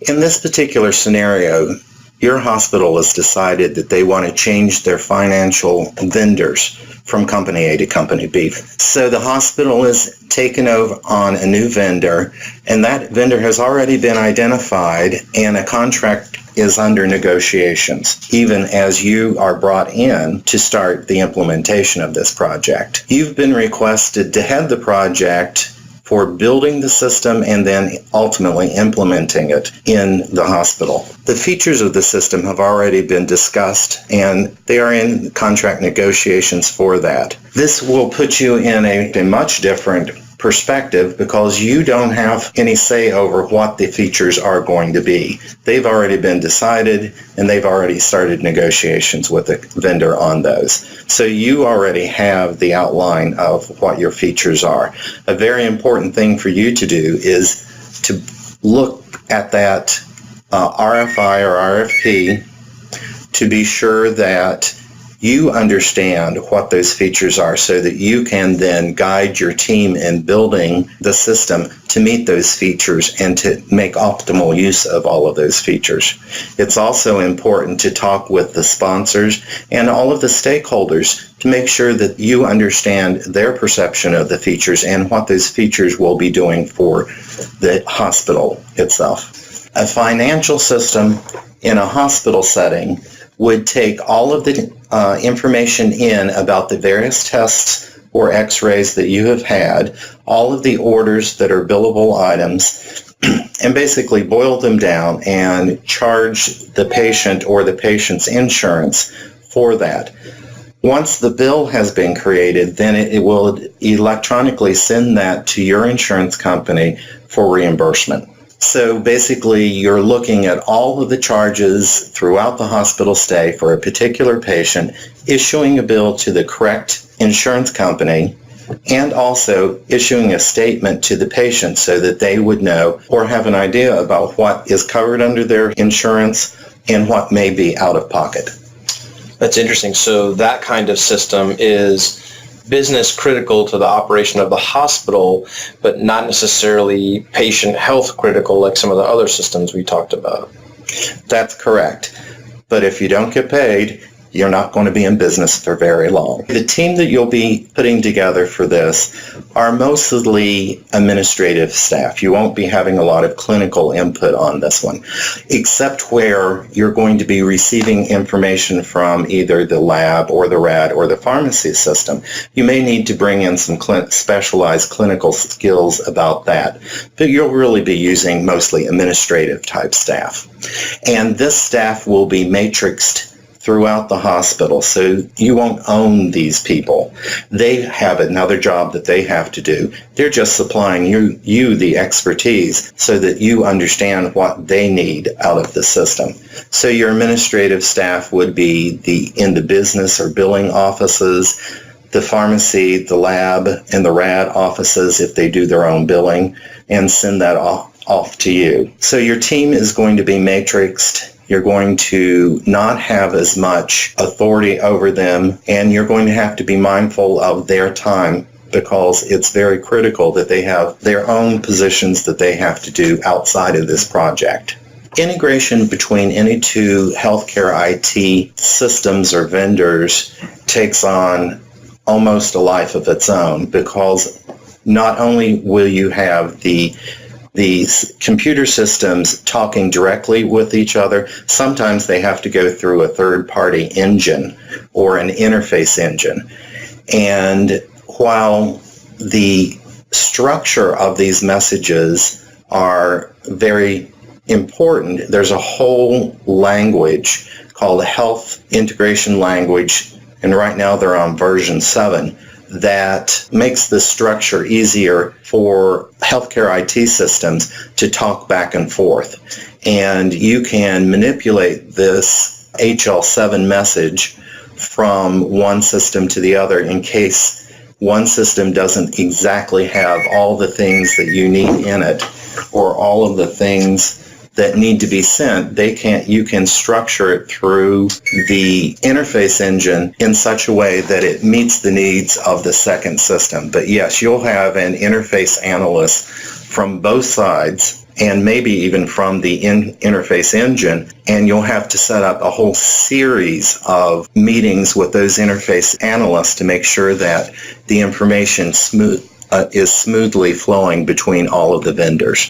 In this particular scenario, your hospital has decided that they want to change their financial vendors from company A to company B. So the hospital is taken over on a new vendor, and that vendor has already been identified, and a contract is under negotiations, even as you are brought in to start the implementation of this project. You've been requested to head the project for building the system and then ultimately implementing it in the hospital. The features of the system have already been discussed, and they are in contract negotiations for that. This will put you in a much different perspective because you don't have any say over what the features are going to be. They've already been decided, and they've already started negotiations with the vendor on those. So you already have the outline of what your features are. A very important thing for you to do is to look at that RFI or RFP to be sure that you understand what those features are so that you can then guide your team in building the system to meet those features and to make optimal use of all of those features. It's also important to talk with the sponsors and all of the stakeholders to make sure that you understand their perception of the features and what those features will be doing for the hospital itself. A financial system in a hospital setting would take all of the information in about the various tests or x-rays that you have had, all of the orders that are billable items, and basically boil them down and charge the patient or the patient's insurance for that. Once the bill has been created, then it will electronically send that to your insurance company for reimbursement. So basically, you're looking at all of the charges throughout the hospital stay for a particular patient, issuing a bill to the correct insurance company, and also issuing a statement to the patient so that they would know or have an idea about what is covered under their insurance and what may be out of pocket. That's interesting. So that kind of system is business critical to the operation of the hospital, but not necessarily patient health critical like some of the other systems we talked about. That's correct. But if you don't get paid, you're not going to be in business for very long. The team that you'll be putting together for this are mostly administrative staff. You won't be having a lot of clinical input on this one, except where you're going to be receiving information from either the lab or the RAD or the pharmacy system. You may need to bring in some specialized clinical skills about that, but you'll really be using mostly administrative type staff. And this staff will be matrixed throughout the hospital, so you won't own these people. They have another job that they have to do. They're just supplying you the expertise so that you understand what they need out of the system. So your administrative staff would be in the business or billing offices, the pharmacy, the lab, and the RAD offices if they do their own billing, and send that off to you. So your team is going to be matrixed. You're going to not have as much authority over them, and you're going to have to be mindful of their time because it's very critical that they have their own positions that they have to do outside of this project. Integration between any two healthcare IT systems or vendors takes on almost a life of its own because not only will you have these computer systems talking directly with each other, sometimes they have to go through a third-party engine or an interface engine. And while the structure of these messages are very important, there's a whole language called Health Integration Language, and right now they're on version 7, that makes the structure easier for healthcare IT systems to talk back and forth. And you can manipulate this HL7 message from one system to the other in case one system doesn't exactly have all the things that you need in it or all of the things that need to be sent. You can structure it through the interface engine in such a way that it meets the needs of the second system. But yes, you'll have an interface analyst from both sides, and maybe even from the interface engine, and you'll have to set up a whole series of meetings with those interface analysts to make sure that the information is smoothly flowing between all of the vendors.